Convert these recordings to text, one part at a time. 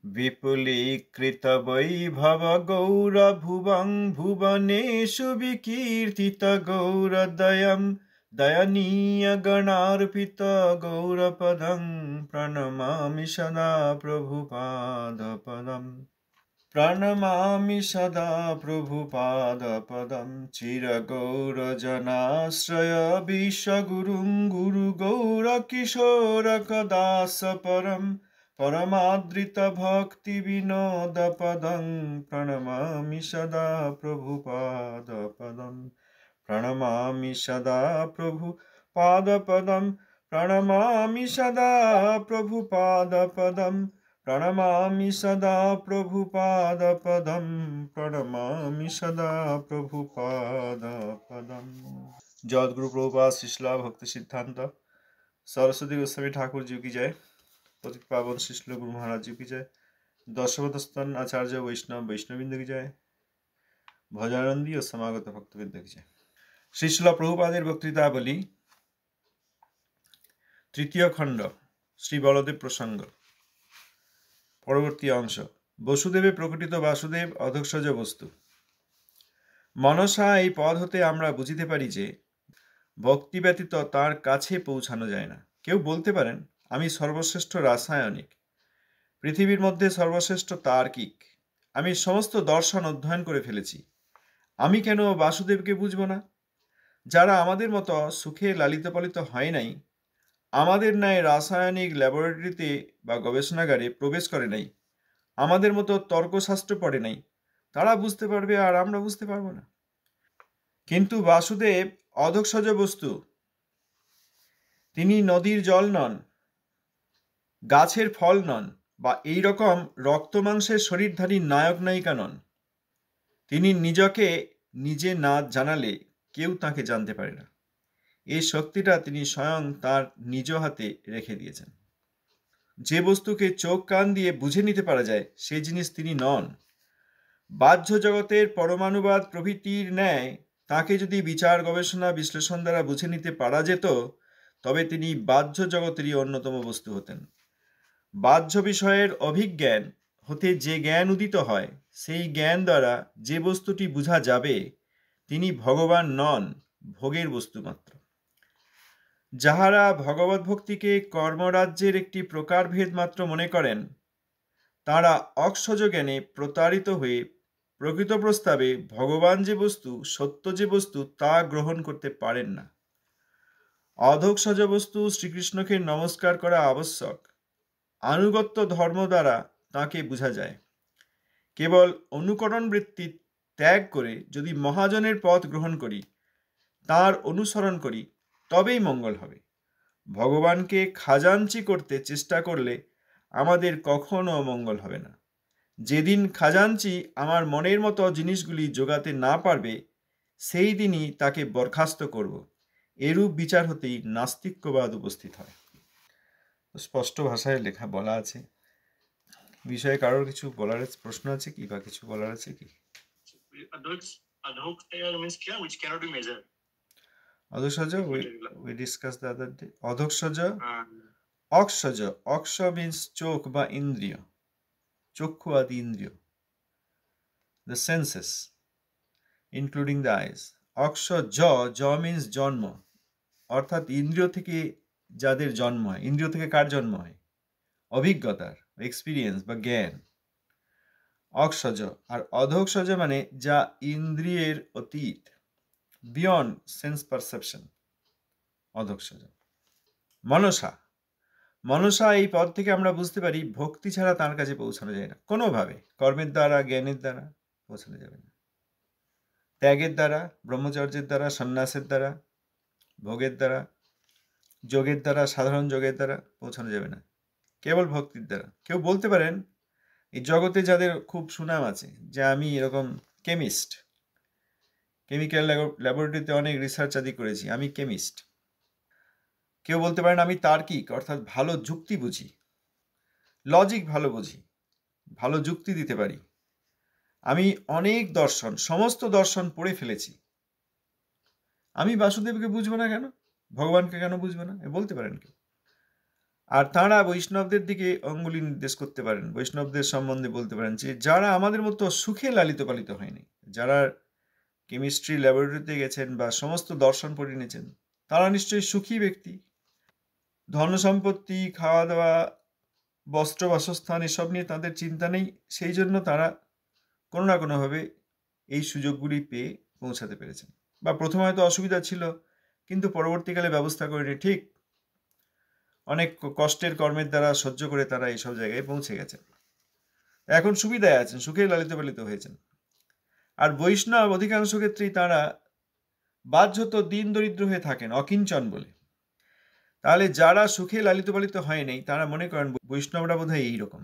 विपुलीकृत वैभव गौरभुवं भुवनेषु विकीर्तित गौरदयं दयनीयगणार्पित गौरपदं प्रणमामि सदा प्रभुपादपदम् प्रणमामि सदा प्रभुपादपदं चिरगौरजनाश्रय विश्वगुरुं गुरुगौरकिशोरकदास परं परमादृतभक्तिविनोदपदं प्रणमामि सदा प्रभुपादपदं प्रणमामि सदा प्रभुपादपदं प्रणमामि सदा प्रभुपादपदं प्रणमामि सदा प्रभुपादपदं प्रणमामि सदा प्रभुपादपदं। जगद्गुरु प्रभुपाद शिला भक्ति सिद्धांत सरस्वती गोस्वामी ठाकुर जी की जय। पतित पावन शिल गुरु महाराज जी की जय। दशवतस्तन आचार्य वैष्णव वैष्णवबिंद की जय। भजानंदी और समागत भक्तबिंद की जय। श्री शिला प्रभुपादेर बक्तृतावली तृतीय खंड श्री बलदेव प्रसंग পরবর্তী অংশ। বসুদেবে প্রকটিত বাসুদেব অধঃসজ বস্তু। মনসা এই পদ হতে আমরা বুঝিতে পারি যে ভক্তি ব্যতীত তার কাছে পৌঁছানো যায় না। কেউ বলতে পারেন, আমি সর্বশ্রেষ্ঠ রাসায়নিক, পৃথিবীর মধ্যে সর্বশ্রেষ্ঠ তার্কিক, আমি সমস্ত দর্শন অধ্যয়ন করে ফেলেছি, আমি কেন বাসুদেবকে বুঝব না? যারা আমাদের মতো সুখে লালিত পালিত হয় নাই, আমাদের ন্যায় রাসায়নিক ল্যাবরেটরিতে বা গবেষণাগারে প্রবেশ করে নাই, আমাদের মতো তর্কশাস্ত্র পড়ে নাই, তারা বুঝতে পারবে আর আমরা বুঝতে পারবো না। কিন্তু বাসুদেব অধঃসজ বস্তু। তিনি নদীর জল নন, গাছের ফল নন, বা এই রকম রক্তমাংসের শরীরধারী নায়ক নায়িকা নন। তিনি নিজকে নিজে না জানালে কেউ তাকে জানতে পারে না। এই শক্তিটা তিনি স্বয়ং তার নিজ হাতে রেখে দিয়েছেন। যে বস্তুকে চোখ কান দিয়ে বুঝে নিতে পারা যায় সেই জিনিস তিনি নন। বাহ্য জগতের পরমাণুবাদ প্রভৃতির ন্যায় তাকে যদি বিচার গবেষণা বিশ্লেষণ দ্বারা বুঝে নিতে পারা যেত, তবে তিনি বাহ্য জগতেরই অন্যতম বস্তু হতেন। বাহ্য বিষয়ের অভিজ্ঞান হতে যে জ্ঞান উদিত হয়, সেই জ্ঞান দ্বারা যে বস্তুটি বুঝা যাবে তিনি ভগবান নন, ভোগের বস্তু মাত্র। যাহারা ভগবত ভক্তিকে কর্মরাজ্যের একটি প্রকারভেদ মাত্র মনে করেন, তাঁরা অক্ষজ জ্ঞানে প্রতারিত হয়ে প্রকৃত প্রস্তাবে ভগবান যে বস্তু, সত্য যে বস্তু, তা গ্রহণ করতে পারেন না। অধঃসজ বস্তু শ্রীকৃষ্ণকে নমস্কার করা আবশ্যক। আনুগত্য ধর্ম দ্বারা তাকে বোঝা যায়। কেবল অনুকরণ বৃত্তি ত্যাগ করে যদি মহাজনের পথ গ্রহণ করি, তার অনুসরণ করি, তবেই মঙ্গল হবে। ভগবানকে খাজাঞ্চি করতে চেষ্টা করলে আমাদের কখনো মঙ্গল হবে না। যেদিন খাজাঞ্চি আমার মনের মতো জিনিসগুলি জোগাতে না পারবে, সেই দিনই তাকে বরখাস্ত করব। এরূপ বিচার হতেই নাস্তিক্যবাদ উপস্থিত হয়। স্পষ্ট ভাষায় লেখা বলা আছে। বিষয়ে কারোর কিছু বলার প্রশ্ন আছে কি, বা কিছু বলার আছে কি? অধঃসজ, we discussed the other day. অধঃসজ, অক্ষজ, অক্ষ means চোখ বা ইন্দ্রিয়, চক্ষু আদি ইন্দ্রিয়, the senses including the eyes. অক্ষ জ, জ means জন্ম, অর্থাৎ ইন্দ্রিয় থেকে যাদের জন্ম হয়। ইন্দ্রিয় থেকে কার জন্ম হয়? অভিজ্ঞতার, এক্সপিরিয়েন্স বা জ্ঞান, অক্ষজ। আর অধঃসজ মানে যা ইন্দ্রিয়ের অতীত, বিয়ন্ড সেন্স পারসেপশন, অধঃসজ। মনসা, মনসা এই পদ থেকে আমরা বুঝতে পারি ভক্তি ছাড়া তার কাছে পৌঁছানো যায় না কোনোভাবে। কর্মের দ্বারা, জ্ঞানের দ্বারা পৌঁছানো যাবে না। ত্যাগের দ্বারা, ব্রহ্মচর্যের দ্বারা, সন্ন্যাসের দ্বারা, ভোগের দ্বারা, যোগের দ্বারা, সাধারণ যোগের দ্বারা পৌঁছানো যাবে না, কেবল ভক্তির দ্বারা। কেউ বলতে পারেন, এই জগতে যাদের খুব সুনাম আছে, যে আমি এরকম কেমিস্ট, কেমিক্যাল ল্যাবরেটরিতে অনেক রিসার্চ আদি করেছি, আমি কেমিস্ট। কেউ বলতে পারেন আমি তার্কিক, অর্থাৎ ভালো যুক্তি বুঝি, লজিক ভালো বুঝি, ভালো যুক্তি দিতে পারি, আমি অনেক দর্শন, সমস্ত দর্শন পড়ে ফেলেছি, আমি বাসুদেবকে বুঝবো না কেন, ভগবানকে কেন বুঝবো না, বলতে পারেন কেউ। আর তাঁরা বৈষ্ণবদের দিকে অঙ্গুলি নির্দেশ করতে পারেন, বৈষ্ণবদের সম্বন্ধে বলতে পারেন যে যারা আমাদের মতো সুখে লালিত পালিত হয়নি, যারা কেমিস্ট্রি ল্যাবরেটরিতে গেছেন বা সমস্ত দর্শন পড়ে নিয়েছেন, তারা নিশ্চয়ই সুখী ব্যক্তি। ধন সম্পত্তি, খাওয়া দাওয়া, বস্ত্র, বাসস্থান এসব নিয়ে তাদের চিন্তা নেই, সেই জন্য তারা কোনো না কোনোভাবে এই সুযোগগুলি পেয়ে পৌঁছাতে পেরেছেন। বা প্রথমে হয়তো অসুবিধা ছিল, কিন্তু পরবর্তীকালে ব্যবস্থা করে ঠিক অনেক কষ্টের কর্মের দ্বারা সহ্য করে তারা এইসব জায়গায় পৌঁছে গেছেন, এখন সুবিধায় আছেন, সুখে লালিত পালিত হয়েছেন। আর বৈষ্ণব অধিকাংশ ক্ষেত্রেই তারা বাহ্যত দিন দরিদ্র হয়ে থাকেন, অকিঞ্চন বলে। তাহলে যারা সুখে লালিত পালিত হয় নাই, তারা মনে করেন বৈষ্ণবরা বোধহয় এইরকম,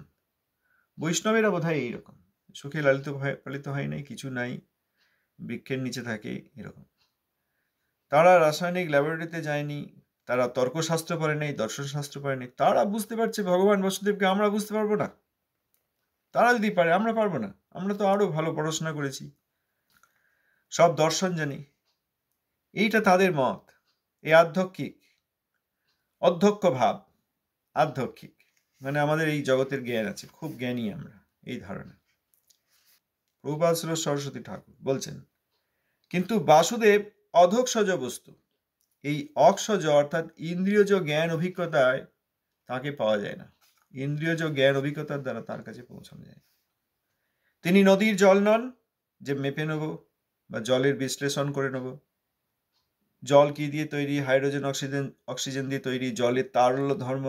বৈষ্ণবেরা বোধহয় এইরকম, সুখে লালিত পালিত হয় নাই, কিছু নাই, বৃক্ষের নিচে থাকে, এরকম। তারা রাসায়নিক ল্যাবরেটরিতে যায়নি, তারা তর্কশাস্ত্র পড়ে নেই, দর্শনশাস্ত্র পড়ে নেই, তারা বুঝতে পারছে ভগবান বাসুদেবকে আমরা বুঝতে পারবো না। তারা যদি পারে, আমরা পারবো না, আমরা তো আরো ভালো পড়াশোনা করেছি, সব দর্শন জানি। এইটা তাদের মত। এই আধ্যাত্মিক, অধ্যক্ষ ভাব, আধ্যাত্মিক মানে আমাদের এই জগতের জ্ঞান আছে, খুব জ্ঞানী আমরা, এই ধারণা। প্রভুপাদ শ্রী সরস্বতী ঠাকুর বলছেন, কিন্তু বাসুদেব অধোক্ষজ বস্তু, এই অক্ষজ অর্থাৎ ইন্দ্রিয়জ জ্ঞান অভিজ্ঞতায় তাকে পাওয়া যায় না, ইন্দ্রিয়জ জ্ঞান অভিজ্ঞতার দ্বারা তার কাছে পৌঁছানো যায়। তিনি নদীর জল নন যে মেপে নেব বা জলের বিশ্লেষণ করে নেব। জল কি দিয়ে তৈরি? হাইড্রোজেন, অক্সিজেন দিয়ে তৈরি। জলের তারল্য ধর্ম,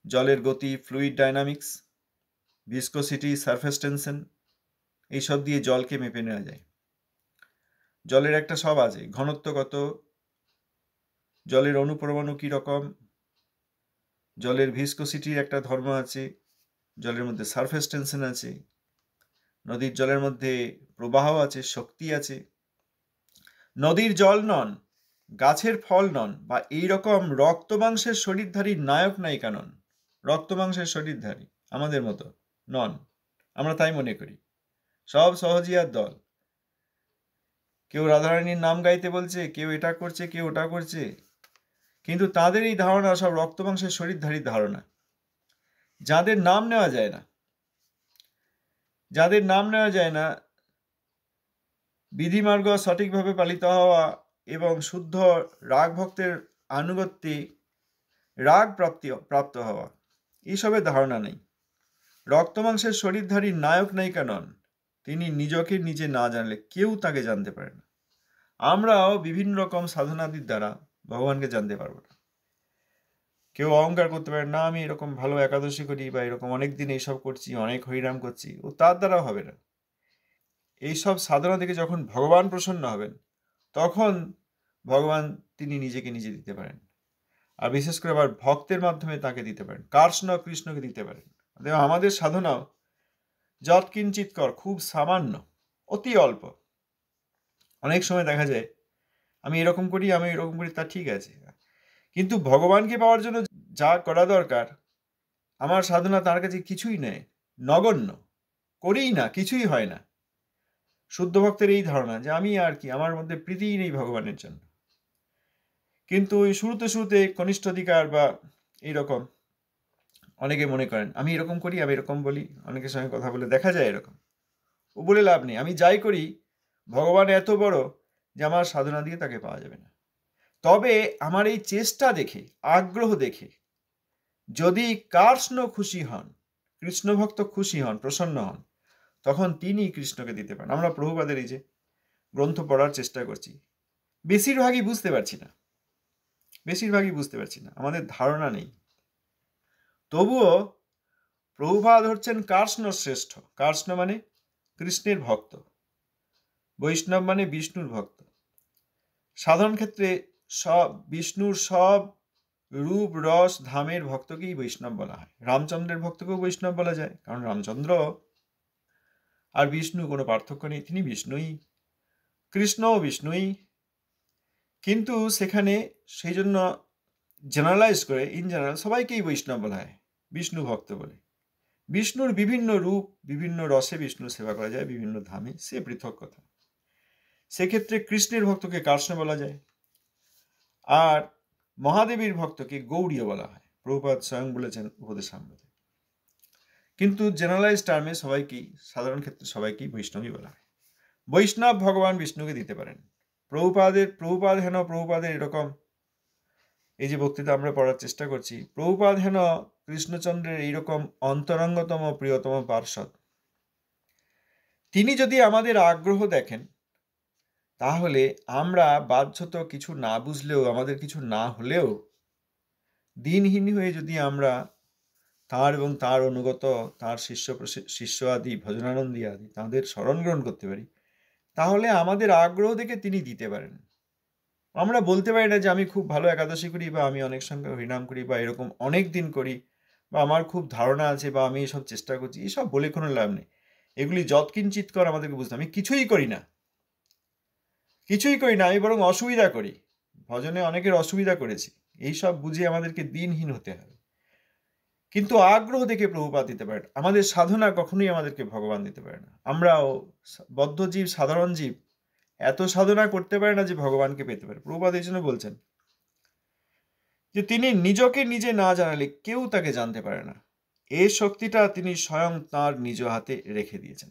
জলের গতি, fluid dynamics, viscosity, surface tension, এইসব দিয়ে জলকে মেপে নেওয়া যায়। জলের একটা সব আছে, ঘনত্ব কত, জলের অণুপরমাণু কি রকম, জলের ভিসকোসিটির একটা ধর্ম আছে, জলের মধ্যে সারফেস টেনশন আছে, নদীর জলের মধ্যে প্রবাহ আছে, শক্তি আছে। নদীর জল নন, গাছের ফল নন, বা এইরকম রক্ত মাংসের শরীরধারী নায়ক নায়িকা নন, রক্ত মাংসের শরীরধারী আমাদের মতো নন, আমরা তাই মনে করি। সব সহজিয়ার দল, কেউ রাধারানীর নাম গাইতে বলছে, কেউ এটা করছে, কেউ ওটা করছে, কিন্তু তাদের এই ধারণা সব রক্ত মাংসের শরীরধারী ধারণা। যাদের নাম নেওয়া যায় না, যাদের নাম নেওয়া যায় না, বিধিমার্গ সঠিকভাবে পালিত হওয়া এবং শুদ্ধ রাগ ভক্তের আনুগত্যে রাগ প্রাপ্ত হওয়া, এইসবের ধারণা নেই। রক্তমাংসের শরীরধারী নায়ক নায়িকা নন, তিনি নিজকে নিজে না জানলে কেউ তাকে জানতে পারে না। আমরাও বিভিন্ন রকম সাধনাদির দ্বারা ভগবানকে জানতে পারবো না। কেউ অহংকার করতে পারে না, আমি এরকম ভালো একাদশী করি বা এরকম অনেকদিন এইসব করছি, অনেক হরিনাম করছি, ও তার দ্বারাও হবে না। এইসব সাধনা থেকে যখন ভগবান প্রসন্ন হবেন, তখন ভগবান তিনি নিজেকে নিজে দিতে পারেন। আর বিশেষ করে আবার ভক্তের মাধ্যমে তাকে দিতে পারেন, কৃষ্ণ কৃষ্ণকে দিতে পারেন। আমাদের সাধনাও যৎকিঞ্চিত কর, খুব সামান্য, অতি অল্প। অনেক সময় দেখা যায় আমি এরকম করি, আমি এরকম করি, তা ঠিক আছে, কিন্তু ভগবানকে পাওয়ার জন্য যা করা দরকার, আমার সাধনা তার কাছে কিছুই নেই, নগণ্য, করেই না, কিছুই হয় না। শুদ্ধ ভক্তের এই ধারণা যে আমি আর কি, আমার মধ্যে প্রীতিই নেই ভগবানের জন্য। কিন্তু ওই শুরুতে কনিষ্ঠ অধিকার বা এইরকম অনেকে মনে করেন আমি এরকম করি, আমি এরকম বলি, অনেকের সঙ্গে কথা বলে দেখা যায় এরকম। ও বলে লাভ নেই, আমি যাই করি ভগবান এত বড় যে আমার সাধনা দিয়ে তাকে পাওয়া যাবে না। তবে আমার এই চেষ্টা দেখে, আগ্রহ দেখে যদি কৃষ্ণ খুশি হন, কৃষ্ণ ভক্ত খুশি হন, প্রসন্ন হন, তখন তিনি কৃষ্ণকে দিতে পারেন। আমরা প্রভুপাদের এই যে গ্রন্থ পড়ার চেষ্টা করছি, বেশিরভাগই বুঝতে পারছি না, আমাদের ধারণা নেই। তবুও প্রভুপাদ হচ্ছেন কৃষ্ণ শ্রেষ্ঠ। কৃষ্ণ মানে কৃষ্ণের ভক্ত, বৈষ্ণব মানে বিষ্ণুর ভক্ত। সাধারণ ক্ষেত্রে সব বিষ্ণুর সব রূপ রস ধামের ভক্তকেই বৈষ্ণব বলা হয়। রামচন্দ্রের ভক্তকেও বৈষ্ণব বলা যায়, কারণ রামচন্দ্র আর বিষ্ণু কোনো পার্থক্য নেই, তিনি বিষ্ণুই, কৃষ্ণও বিষ্ণুই। কিন্তু সেখানে সেই জন্য জেনারেলাইজ করে ইন জেনারেল সবাইকেই বৈষ্ণব বলা হয়, বিষ্ণু ভক্ত বলে। বিষ্ণুর বিভিন্ন রূপ, বিভিন্ন রসে বিষ্ণুর সেবা করা যায়, বিভিন্ন ধামে, সে পৃথক কথা। সেক্ষেত্রে কৃষ্ণের ভক্তকে কৃষ্ণ বলা যায়, আর মহাদেবীর ভক্তকে গৌড়ীয় বলা হয়। প্রভুপাদ স্বয়ং বলেছেন উপদেশামৃতে। কিন্তু জেনারেলাইজ টার্মে সবাইকেই, সাধারণ ক্ষেত্রে সবাইকেই বৈষ্ণবই বলা হয়। বৈষ্ণব ভগবান বিষ্ণুকে দিতে পারেন। প্রভুপাদের এরকম এই যে বক্তৃতা আমরা পড়ার চেষ্টা করছি, প্রভুপাদ হেন কৃষ্ণচন্দ্রের এইরকম অন্তরঙ্গতম প্রিয়তম পার্ষদ, তিনি যদি আমাদের আগ্রহ দেখেন, তাহলে আমরা বাধ্যত কিছু না বুঝলেও, আমাদের কিছু না হলেও, দিনহীন হয়ে যদি আমরা তাঁর এবং তাঁর অনুগত, তাঁর শিষ্য আদি, ভজনানন্দী আদি তাঁদের শরণ গ্রহণ করতে পারি, তাহলে আমাদের আগ্রহ দেখে তিনি দিতে পারেন। আমরা বলতে পারি না যে আমি খুব ভালো একাদশী করি, বা আমি অনেক সঙ্গে হরিনাম করি, বা এরকম অনেক দিন করি, বা আমার খুব ধারণা আছে, বা আমি এসব চেষ্টা করছি। এসব বলে কোনো লাভ নেই। এগুলি যৎকিঞ্চিৎ কর আমাদেরকে বুঝতে, আমি কিছুই করি না, আমি বরং অসুবিধা করি, ভজনে অনেকের অসুবিধা করেছি, এইসব বুঝে আমাদেরকে দিনহীন হতে হবে। কিন্তু আগ্রহ দেখে প্রভুপাদ দিতে পারেন। আমাদের সাধনা কখনোই আমাদেরকে ভগবান দিতে পারে না। আমরাও বদ্ধজীব, সাধারণ জীব, এত সাধনা করতে পারে না যে ভগবানকে পেতে পারে। প্রভুপাদ এই জন্য বলছেন যে তিনি নিজকে নিজে না জানালে কেউ তাকে জানতে পারে না। এই শক্তিটা তিনি স্বয়ং তাঁর নিজ হাতে রেখে দিয়েছেন।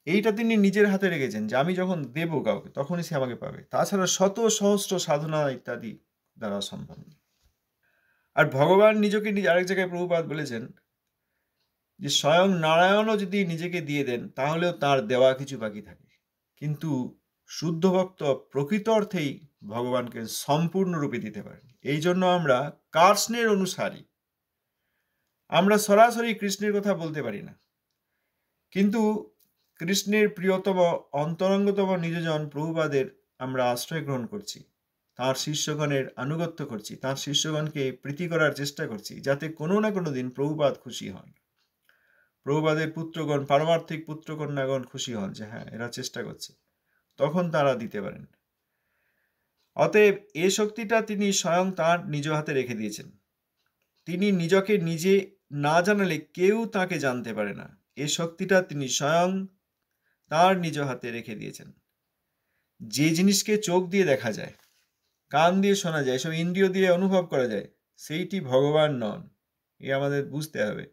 এইটা তিনি নিজের হাতে রেখেছেন যে আমি যখন দেব কাউকে, তখনই সে আমাকে পাবে। তাছাড়া শত সহস্র সাধনা ইত্যাদি দ্বারা সম্ভব নয়। আর ভগবান নিজকে আরেক জায়গায় প্রভুপাদ বলেছেন যে স্বয়ং নারায়ণও যদি নিজেকে দিয়ে দেন, তাহলেও তার দেওয়া কিছু বাকি থাকে। কিন্তু শুদ্ধ ভক্ত প্রকৃত অর্থেই ভগবানকে সম্পূর্ণরূপে দিতে পারেন। এই জন্য আমরা কৃষ্ণের অনুসারী, আমরা সরাসরি কৃষ্ণের কথা বলতে পারি না, কিন্তু কৃষ্ণের প্রিয়তম অন্তরঙ্গতম নিজজন প্রভুপাদের আমরা আশ্রয় গ্রহণ করছি, তাঁর শিষ্যগণের আনুগত্য করছি, তাঁর শিষ্যগণকে প্রীতি করার চেষ্টা করছি, যাতে কোনো না কোনো দিন প্রভুপাদ খুশি হন, প্রভুপাদের পুত্রগণ, পারমার্থিক পুত্রকন্যাগণ খুশি হন যে হ্যাঁ, এরা চেষ্টা করছে, তখন তারা দিতে পারেন। অতএব এ শক্তিটা তিনি স্বয়ং তাঁর নিজ হাতে রেখে দিয়েছেন। তিনি নিজকে নিজে না জানালে কেউ তাকে জানতে পারে না। এ শক্তিটা তিনি স্বয়ং তাঁর নিজ হাতে রেখে দিয়েছেন। যে জিনিসকে চোখ দিয়ে দেখা যায়, কান দিয়ে শোনা যায়, সব ইন্দ্রিয় দিয়ে অনুভব করা যায়, সেইটি ভগবান নন। এ আমাদের বুঝতে হবে।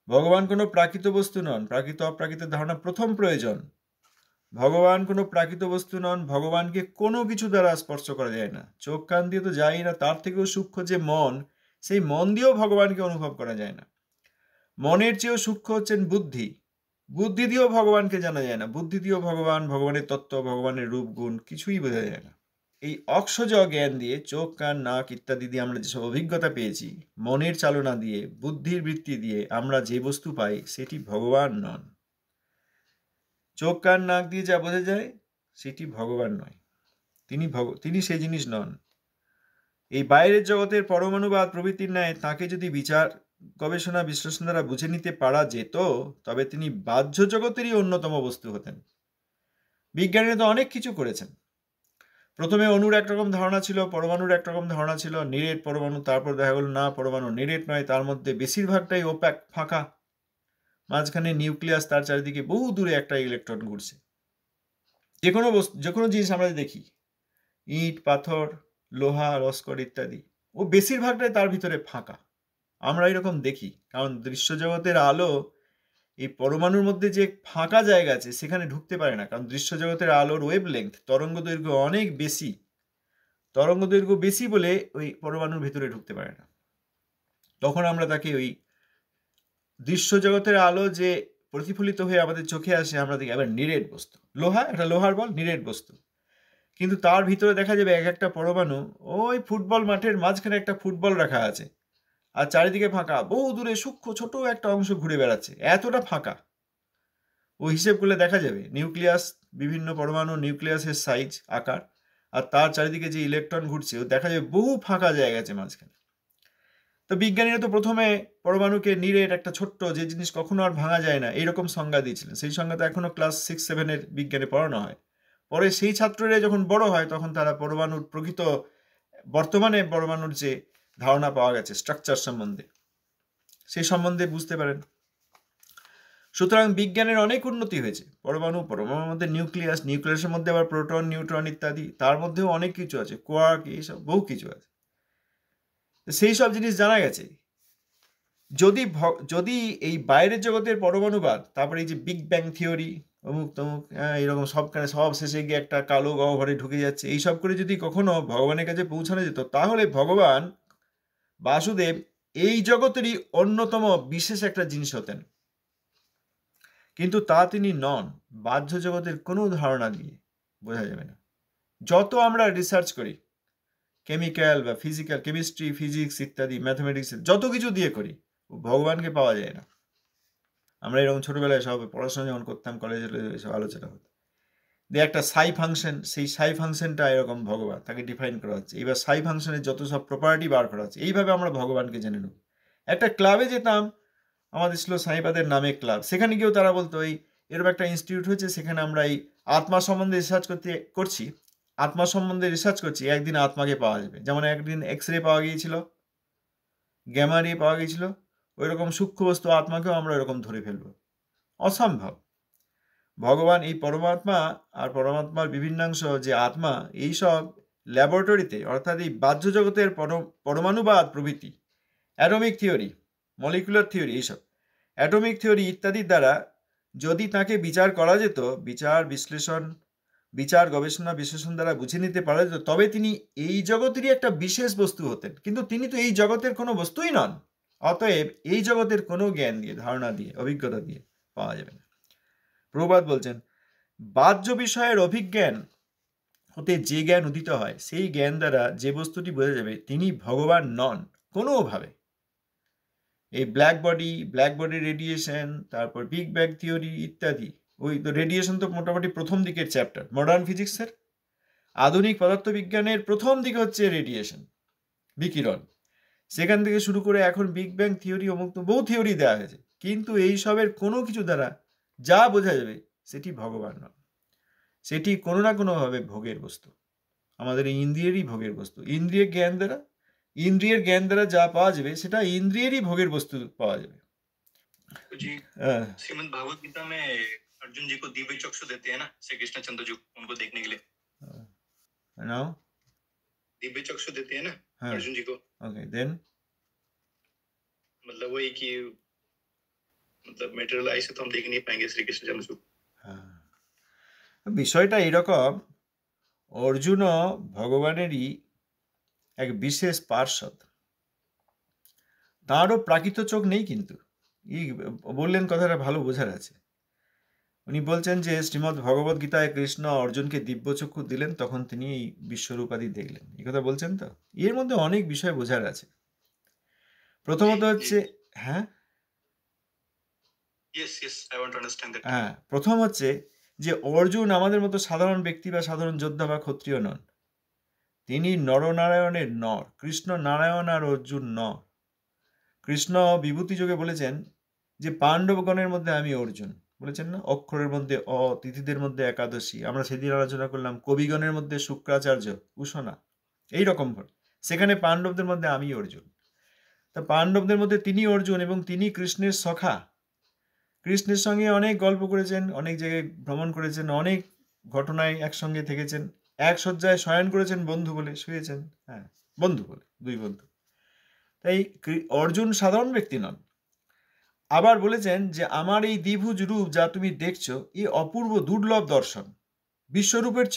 ভগবান কোনো প্রাকৃত বস্তু নন। প্রাকৃত অপ্রাকৃত ধারণা প্রথম প্রয়োজন। ভগবান কোনো প্রাকৃত বস্তু নন। ভগবানকে কোনো কিছু দ্বারা স্পর্শ করা যায় না। চোখ কান দিয়ে তো যায় না। তার থেকেও সূক্ষ্ম যে মন, সেই মন দিয়েও ভগবানকে অনুভব করা যায় না। মনের চেয়েও সূক্ষ্ম হচ্ছেন বুদ্ধি। বুদ্ধি দিয়েও ভগবানকে জানা যায় না। বুদ্ধি দিয়েও ভগবানের তত্ত্ব, ভগবানের রূপ গুণ কিছুই বোঝা যায় না। এই অক্ষজ জ্ঞান দিয়ে, চোখ কান নাক ইত্যাদি দিয়ে আমরা যেসব অভিজ্ঞতা পেয়েছি, মনের চালনা দিয়ে, বুদ্ধির বৃত্তি দিয়ে আমরা যে বস্তু পাই, সেটি ভগবান নন। চোখ কান নাক দিয়ে যা বোঝা যায়, সেটি ভগবান নয়। তিনি সেই জিনিস নন। এই বাইরের জগতের পরমাণুবাদ প্রভৃতির ন্যায় তাকে যদি বিচার, গবেষণা, বিশ্লেষণ দ্বারা বুঝে নিতে পারা যেত, তবে তিনি বাহ্য জগতেরই অন্যতম বস্তু হতেন। বিজ্ঞানীরা তো অনেক কিছু করেছেন। প্রথমে অণুর একরকম ধারণা ছিল, পরমাণুর একরকম ধারণা ছিল, নিরেট পরমাণু, তারপর দেখা গেল না, পরমাণু নিরেট নয়, তার মধ্যে বেশিরভাগটাই ওপ্যাক, ফাঁকা, মাঝখানে নিউক্লিয়াস, তার চারিদিকে বহু দূরে একটা ইলেকট্রন ঘুরছে। যে কোনো জিনিস আমরা দেখি, ইট, পাথর, লোহা, লস্কর ইত্যাদি, ও বেশিরভাগটাই তার ভিতরে ফাঁকা। আমরা এরকম দেখি, কারণ দৃশ্য জগতের আলো এই পরমাণুর মধ্যে যে ফাঁকা জায়গা আছে সেখানে ঢুকতে পারে না, কারণ দৃশ্য জগতের আলোর ওয়েভ লেন্থ, তরঙ্গ দৈর্ঘ্য অনেক বেশি। তরঙ্গ দৈর্ঘ্য বেশি বলে ওই পরমাণুর ভিতরে ঢুকতে পারে না। তখন আমরা তাকে ওই দৃশ্য জগতের আলো যে প্রতিফলিত হয়ে আমাদের চোখে আসে, আমরা দেখি আবার নিরেট বস্তু। একটা লোহার বল নিরেট বস্তু, কিন্তু তার ভিতরে দেখা যাবে এক একটা পরমাণু ওই ফুটবল মাঠের মাঝখানে একটা ফুটবল রাখা আছে, আর চারিদিকে ফাঁকা, বহু দূরে সূক্ষ্ম ছোট একটা অংশ ঘুরে বেড়াচ্ছে, এতটা ফাঁকা। ও হিসেব করলে দেখা যাবে নিউক্লিয়াস, বিভিন্ন পরমাণু নিউক্লিয়াসের সাইজ, আকার, আর তার চারিদিকে যে ইলেকট্রন ঘুরছে, ও দেখা যাবে বহু ফাঁকা জায়গা আছে মাঝখানে। তো বিজ্ঞানীরা তো প্রথমে পরমাণুকে নিরেট, একটা ছোট্ট, যে জিনিস কখনো আর ভাঙা যায় না, এইরকম সংজ্ঞা দিয়েছিলেন। সেই সংজ্ঞা তো এখনো ক্লাস 6-7 বিজ্ঞানে পড়ানো হয়। পরে সেই ছাত্ররা যখন বড় হয়, তখন তারা পরমাণুর প্রকৃত, বর্তমানে পরমাণুর যে ধারণা পাওয়া গেছে স্ট্রাকচার সম্বন্ধে, সেই সম্বন্ধে বুঝতে পারেন। সুতরাং বিজ্ঞানের অনেক উন্নতি হয়েছে। পরমাণুর মধ্যে নিউক্লিয়াসের মধ্যে আবার প্রোটন, নিউট্রন ইত্যাদি, তার মধ্যেও অনেক কিছু আছে, কোয়ার্ক, এইসব বহু কিছু আছে। সেই সব জিনিস জানা গেছে। যদি যদি এই বাইরের জগতের পরমাণুবাদ, তারপরে এই যে বিগ ব্যাং থিওরি, অমুক তমুক, এরকম সবখানে সব শেষে গিয়ে একটা কালো গহ্বরে ঢুকে যাচ্ছে, এইসব করে যদি কখনো ভগবানের কাছে পৌঁছানো যেত, তাহলে ভগবান বাসুদেব এই জগতেরই অন্যতম বিশেষ একটা জিনিস হতেন। কিন্তু তা তিনি নন। বাহ্য জগতের কোনো ধারণা দিয়ে বোঝা যাবে না। যত আমরা রিসার্চ করি, কেমিক্যাল বা ফিজিক্যাল, কেমিস্ট্রি, ফিজিক্স ইত্যাদি, ম্যাথমেটিক্স, যত কিছু দিয়ে করি, ভগবানকে পাওয়া যায় না। আমরা এরকম ছোটবেলায় সব পড়াশোনা যখন করতাম, কলেজে এসব আলোচনা হতো যে একটা সাই ফাংশন, সেই সাই ফাংশনটা এরকম ভগবান, তাকে ডিফাইন করা হচ্ছে। এবার সাই ফাংশনের যত সব প্রপার্টি বার করা হচ্ছে, এইভাবে আমরা ভগবানকে জেনে নেব। একটা ক্লাবে যেতাম, আমাদের ছিল সাইবাদের নামে ক্লাব, সেখানে গিয়েও তারা বলতো এরকম একটা ইনস্টিটিউট হয়েছে, সেখানে আমরা এই আত্মা সম্বন্ধে রিসার্চ করছি, আত্মা সম্বন্ধে রিসার্চ করছি, একদিন আত্মাকে পাওয়া যাবে। যেমন একদিন এক্স রে পাওয়া গিয়েছিল, গ্যামা রে পাওয়া গিয়েছিল, ওই রকম সূক্ষ্ম বস্তু আত্মাকেও আমরা এরকম ধরে ফেলবো। অসম্ভব। ভগবান এই পরমাত্মা আর পরমাত্মার বিভিন্নাংশ যে আত্মা, এইসব ল্যাবরেটরিতে, অর্থাৎ এই বাহ্য জগতের পরমাণুবাদ প্রভৃতি, অ্যাটমিক থিওরি, মলিকুলার থিওরি, এইসব অ্যাটমিক থিওরি ইত্যাদির দ্বারা যদি তাকে বিচার করা যেত, বিচার গবেষণা বিশ্লেষণ দ্বারা বুঝে নিতে পারা যেত, তবে তিনি এই জগতেরই একটা বিশেষ বস্তু হতেন। কিন্তু তিনি তো এই জগতের কোনো বস্তুই নন। অতএব এই জগতের কোনো জ্ঞান দিয়ে, ধারণা দিয়ে, অভিজ্ঞতা দিয়ে পাওয়া যাবে না। প্রভুপাদ বলছেন, বাহ্য বিষয়ের অভিজ্ঞান হতে যে জ্ঞান উদিত হয়, সেই জ্ঞান দ্বারা যে বস্তুটি বোঝা যাবে তিনি ভগবান নন কোনোভাবে। এই ব্ল্যাক বডি রেডিয়েশন, তারপর বিগ ব্যাং থিওরি ইত্যাদি, ওই তো রেডিয়েশন তো মোটামুটি প্রথম দিকের চ্যাপ্টার মডার্ন ফিজিক্সের। আধুনিক পদার্থবিজ্ঞানের প্রথম দিকে হচ্ছে রেডিয়েশন, বিকিরণ। সেখান থেকে শুরু করে এখন বিগ ব্যাং থিওরি, অমুক বহু থিওরি দেওয়া হয়েছে, কিন্তু এই সবের কোনো কিছু দ্বারা যা বোঝা যাবে সেটি ভগবান নয়। সেটি কোনো না কোনোভাবে ভোগের বস্তু, আমাদের এই ইন্দ্রিয়েরই ভোগের বস্তু। ইন্দ্রিয়ের জ্ঞান দ্বারা যা পাওয়া যাবে সেটা ইন্দ্রিয়েরই ভোগের বস্তু পাওয়া যাবে। जी श्रीमद् भागवत गीता में अर्जुन जी को दिव्य चक्षु देते हैं ना श्री कृष्ण चंद्र जी उनको देखने के लिए, नाउ दिव्य चक्षु देते हैं ना अर्जुन जी को। ओके, देन मतलब वही कि मतलब मेटेरियल आई से तो हम देख नहीं पाएंगे श्री कृष्ण चंद्र जी। বিষয়টা এরকম, অর্জুনও ভগবানেরই এক বিশেষ পার্ষদ। তাঁরও প্রাকৃত চোখ নেই, কিন্তু বললেন কথাটা ভালো বোঝার আছে। উনি বলছেন যে শ্রীমদ্ ভগবত গীতায় কৃষ্ণ অর্জুনকে দিব্যচক্ষু দিলেন, তখন তিনি এই বিশ্বরূপাদি দেখলেন, এই কথা বলছেন। তো এর মধ্যে অনেক বিষয় বোঝার আছে। প্রথমত হচ্ছে, হ্যাঁ, প্রথম হচ্ছে যে অর্জুন আমাদের মতো সাধারণ ব্যক্তি বা সাধারণ যোদ্ধা বা ক্ষত্রিয় নন। তিনি নরনারায়ণের নর। কৃষ্ণ নারায়ণ আর অর্জুন নর। কৃষ্ণ বিভূতি যোগে বলেছেন যে পাণ্ডবগণের মধ্যে আমি অর্জুন, বলেছেন না, অক্ষরের মধ্যে অ, তিথিদের মধ্যে একাদশী। আমরা সেদিন আলোচনা করলাম কবিগণের মধ্যে শুক্রাচার্য, উষণা, এইরকম সেখানে পাণ্ডবদের মধ্যে আমি অর্জুন। তা পাণ্ডবদের মধ্যে তিনি অর্জুন, এবং তিনি কৃষ্ণের সখা। কৃষ্ণের সঙ্গে অনেক গল্প করেছেন, অনেক জায়গায় ভ্রমণ করেছেন, অনেক ঘটনায় একসঙ্গে থেকেছেন, এক শয্যায় শয়ন করেছেন, বন্ধু বলে শুয়েছেন, হ্যাঁ, বন্ধু বলে, দুই বন্ধু। তাই অর্জুন সাধারণ ব্যক্তি নন। আবার বলেছেন যে আমার এই দ্বিভুজ রূপ যা তুমি দেখছো, এই অপূর্ব দুর্লভ দর্শন। বিশ্বরূপের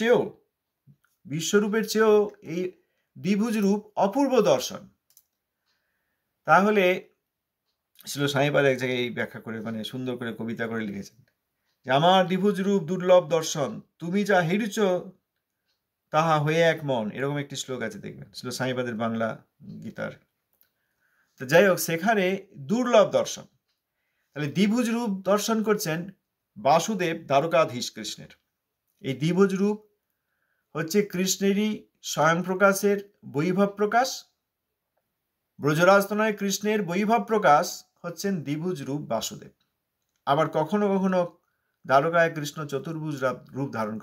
চেয়েও এই দ্বিভুজ রূপ অপূর্ব দর্শন। তাহলে ছিল স্বামীপাদ এক জায়গায় এই ব্যাখ্যা করে, মানে সুন্দর করে কবিতা করে লিখেছেন যে আমার দ্বিভুজ রূপ দুর্লভ দর্শন, তুমি যা হেরিছ তাহা হয়ে এক মন, এরকম একটি শ্লোক আছে, দেখবেন, ছিল স্বামীপাদের বাংলা গীতার। তো যাই হোক, সেখানে দুর্লভ দর্শন, তাহলে দ্বিভুজ রূপ দর্শন করছেন বাসুদেব দ্বারকাধীশ কৃষ্ণের। এই দ্বিভুজ রূপ হচ্ছে কৃষ্ণেরই স্বয়ং প্রকাশের বৈভব প্রকাশ। ব্রজরাজতনয় কৃষ্ণের বৈভব প্রকাশ হচ্ছেন দ্বিভুজ রূপ বাসুদেব। আবার কখনো কখনো দ্বারকায় কৃষ্ণ চতুর্ভুজ রূপ ধারণ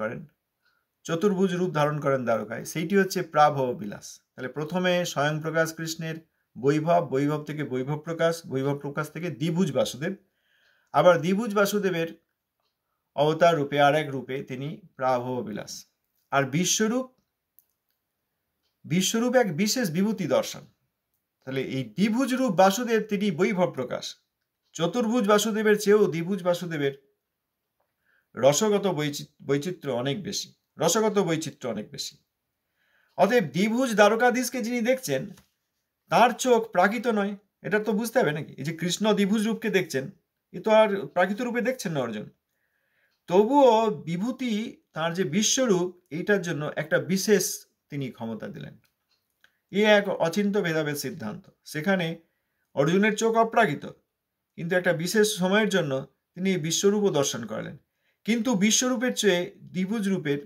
করেন, দ্বারকায়, সেইটি হচ্ছে প্রাভব বিলাস। তাহলে প্রথমে স্বয়ং প্রকাশ কৃষ্ণের বৈভব থেকে বৈভব প্রকাশ থেকে দ্বিভুজ বাসুদেব। আবার দ্বিভুজ বাসুদেবের অবতার রূপে আর এক রূপে তিনি প্রাভব বিলাস। আর বিশ্বরূপ এক বিশেষ বিভূতি দর্শন। তাহলে এই দ্বিভুজ রূপ বাসুদেব তিনি বৈভব প্রকাশ। চতুর্ভুজ বাসুদেবের চেয়েও দ্বিভুজ বাসুদেবের রসগত বৈচিত্র্য অনেক বেশি, রসগত বৈচিত্র্য অনেক বেশি। অতএব দ্বিভুজ দ্বারকাধীশকে যিনি দেখছেন তার চোখ প্রাকৃত নয়, এটা তো বুঝতে হবে নাকি? এই যে কৃষ্ণ দ্বিভুজ রূপকে দেখছেন, এ তো আর প্রাকৃত রূপে দেখছেন না অর্জুন। তবুও বিভূতি তার যে বিশ্বরূপ, এইটার জন্য একটা বিশেষ তিনি ক্ষমতা দিলেন। এ এক অচিন্ত ভেদাভেদ সিদ্ধান্ত। সেখানে অর্জুনের চোখ অপ্রাকৃত, কিন্তু একটা বিশেষ সময়ের জন্য তিনি বিশ্বরূপও দর্শন করালেন। কিন্তু বিশ্বরূপের চেয়ে দ্বিভুজ রূপের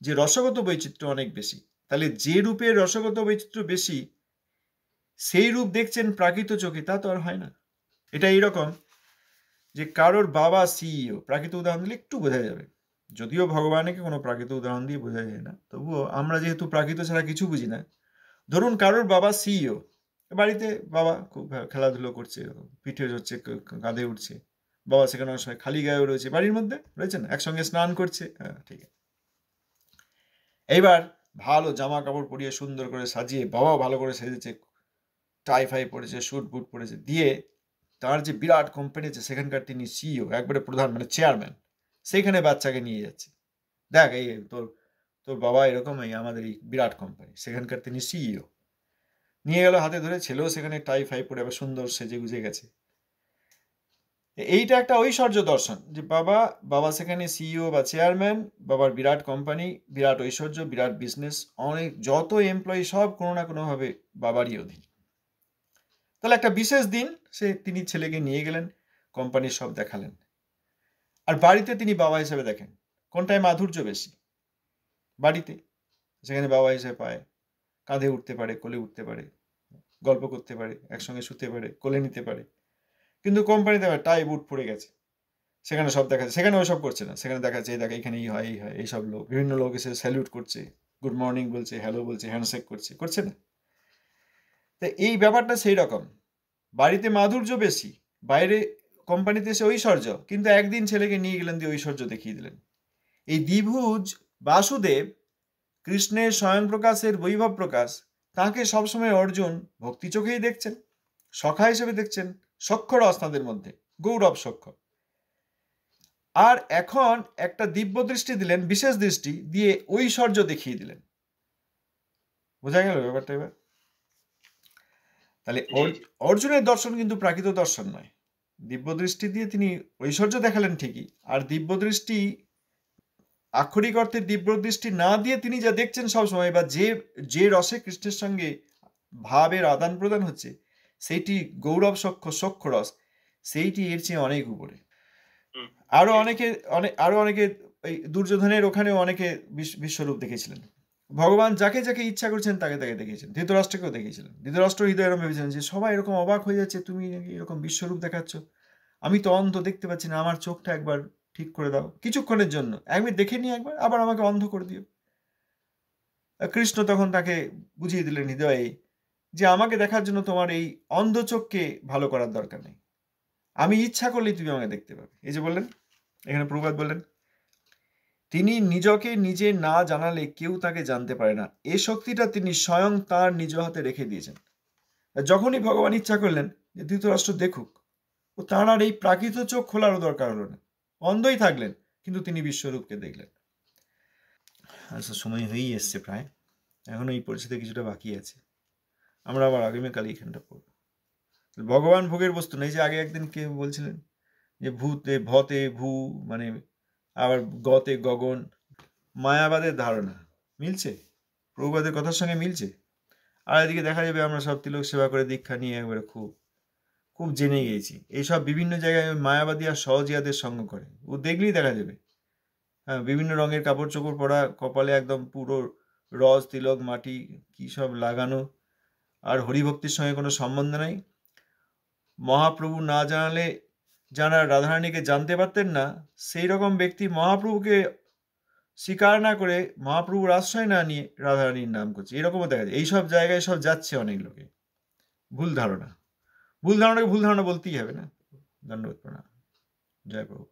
যে রসগত বৈচিত্র্য অনেক বেশি। তাহলে যে রূপের রসগত বৈচিত্র্য বেশি সেই রূপ দেখছেন প্রাকৃত চোখে, তা তো আর হয় না। এটা এইরকম যে কারোর বাবা সিইও, প্রাকৃত উদাহরণ দিলে একটু বোঝা যাবে, যদিও ভগবানকে কোনো প্রাকৃত উদাহরণ দিয়ে বোঝা যায় না, তবুও আমরা যেহেতু প্রাকৃত ছাড়া কিছু বুঝি না। ধরুন কারোর বাবা সিইও, বাড়িতে বাবা খুব খেলাধুলো করছে, পিঠে হচ্ছে, কাঁধে উঠছে, বাবা সেখানে অনেক সময় খালি গায়েও রয়েছে, বাড়ির মধ্যে রয়েছে না, একসঙ্গে স্নান করছে, হ্যাঁ ঠিক আছে। এইবার ভালো জামা কাপড় পরিয়ে সুন্দর করে সাজিয়ে, বাবা ভালো করে সেজেছে, টাই ফাই পরেছে, স্যুট বুট পরেছে, দিয়ে তার যে বিরাট কোম্পানি আছে সেখানকার তিনি সিইও, একবারে প্রধান মানে চেয়ারম্যান, সেইখানে বাচ্চাকে নিয়ে যাচ্ছে, দেখ এই তোর বাবা এরকম, এই আমাদের এই বিরাট কোম্পানি, সেখানকার তিনি সিইও। নিয়ে গেল হাতে ধরে, ছেলেও সেখানে টাই ফাই পরে আবার সুন্দর সেজে গুজে গেছে। এইটা একটা ঐশ্বর্য দর্শন, যে বাবা সেখানে সিইও বা চেয়ারম্যান, বাবার বিরাট কোম্পানি, বিরাট ঐশ্বর্য, বিরাট বিজনেস, অনেক যত এমপ্লয়ি সব কোনো না কোনোভাবে বাবারই অধীন। তাহলে একটা বিশেষ দিন তিনি ছেলেকে নিয়ে গেলেন, কোম্পানির সব দেখালেন। আর বাড়িতে তিনি বাবা হিসেবে দেখেন কোনটায় মাধুর্য বেশি? বাড়িতে, সেখানে বাবা হিসেবে পায়, কাঁধে উঠতে পারে, কোলে উঠতে পারে, গল্প করতে পারে, একসঙ্গে শুতে পারে, কোলে নিতে পারে। কিন্তু কোম্পানিতে টাই বুট পড়ে গেছে, সেখানে সব দেখাচ্ছে, সেখানে ওইসব করছে না, সেখানে দেখাচ্ছে এই দেখা এখানে এই হয় এইসব লোক, বিভিন্ন লোক এসে স্যালিউট করছে, গুড মর্নিং বলছে, হ্যালো বলছে, হ্যান্ডশেক করছে না? তো এই ব্যাপারটা সেই রকম, বাড়িতে মাধুর্য বেশি, বাইরে কোম্পানিতে এসে ঐশ্বর্য, কিন্তু একদিন ছেলেকে নিয়ে গেলেন, দিয়ে ঐশ্বর্য দেখিয়ে দিলেন। এই দ্বিভুজ বাসুদেব কৃষ্ণের স্বয়ং প্রকাশের বৈভব প্রকাশ, তাকে সবসময় অর্জুন ভক্তি চোখেই দেখছেন, সখা হিসেবে দেখছেন, সখ্যরস তাদের মধ্যে, গৌরব সখ্য। আর এখন একটা দিব্য দৃষ্টি দিলেন, বিশেষ দৃষ্টি দিয়ে ঐশ্বর্য দেখিয়ে দিলেন। বোঝা গেল ব্যাপারটা এবার? তাহলে অর্জুনের দর্শন কিন্তু প্রাকৃত দর্শন নয়, দিব্য দৃষ্টি দিয়ে তিনি ঐশ্বর্য দেখালেন ঠিকই, আর দিব্য দৃষ্টি আক্ষরিক অর্থে দিব্য দৃষ্টি না দিয়ে তিনি যা দেখছেন সবসময়, বা যে রসে কৃষ্ণের সঙ্গে ভাবের আদান প্রদান হচ্ছে, সেইটি গৌরব সখ্য রস, সেইটি এর চেয়ে অনেক উপরে। আরো অনেকে এই দুর্যোধনের ওখানেও অনেকে বিশ্বরূপ দেখেছিলেন। ভগবান যাকে যাকে ইচ্ছা করছেন তাকে তাকে দেখিয়েছেন, ধৃতরাষ্ট্রকেও দেখিয়েছিলেন। ধৃতরাষ্ট্র হৃদয় এরকম ভেবেছিলেন যে সবাই এরকম অবাক হয়ে যাচ্ছে, তুমি এরকম বিশ্বরূপ দেখাচ্ছ, আমি তো অন্ধ, দেখতে পাচ্ছি না, আমার চোখটা একবার ঠিক করে দাও কিছুক্ষণের জন্য, আমি দেখে নিই একবার, আবার আমাকে অন্ধ করে দিও। কৃষ্ণ তখন তাকে বুঝিয়ে দিলেন হৃদয়ে যে আমাকে দেখার জন্য তোমার এই অন্ধ চোখকে ভালো করার দরকার নেই, আমি ইচ্ছা করলেই তুমি আমাকে দেখতে পাবে। এই যে বললেন, এখানে প্রভুপাদ বললেন, তিনি নিজকে নিজে না জানালে কেউ তাকে জানতে পারে না, এই শক্তিটা তিনি স্বয়ং তার নিজ হাতে রেখে দিয়েছেন। যখনই ভগবান ইচ্ছা করলেন যে ধৃতরাষ্ট্র দেখুক, ও তাঁর আর এই প্রাকৃত চোখ খোলারও দরকার হলো না, অন্ধই থাকলেন, কিন্তু তিনি বিশ্বরূপকে দেখলেন। আচ্ছা, সময় হয়েই এসছে প্রায়, এখনো এই পরিস্থিতি কিছুটা বাকি আছে, আমরা আবার আগামীকাল এইখানটা পড়ব। ভগবান ভোগের বস্তু নেই, যে আগে একদিন কে বলছিলেন যে ভতে ভূ, মানে আবার গতে গগন, মায়াবাদের ধারণা মিলছে, প্রভুপাদের কথার সঙ্গে মিলছে। আর এদিকে দেখা যাবে আমরা সব তিলক সেবা করে দীক্ষা নিয়ে একবারে খুব জেনে গিয়েছি, এইসব বিভিন্ন জায়গায় মায়াবাদী আর সহজিয়াদের সঙ্গ করে, ও দেখলেই দেখা যাবে। হ্যাঁ, বিভিন্ন রঙের কাপড় চোপড় পরা, কপালে একদম পুরো রস তিলক মাটি কি সব লাগানো, আর হরিভক্তির সঙ্গে কোনো সম্বন্ধ নাই। মহাপ্রভু না জানালে যারা রাধারানীকে জানতে পারতেন না, সেই রকম ব্যক্তি মহাপ্রভুকে স্বীকার না করে, মহাপ্রভুর আশ্রয় না নিয়ে রাধারানীর নাম করছে, এরকমও দেখা যায়। এইসব জায়গায় সব যাচ্ছে অনেক লোকে, ভুল ধারণাকে ভুল ধারণা বলতেই হবে না। ধন্যবাদ, প্রণাম, জয় প্রভু।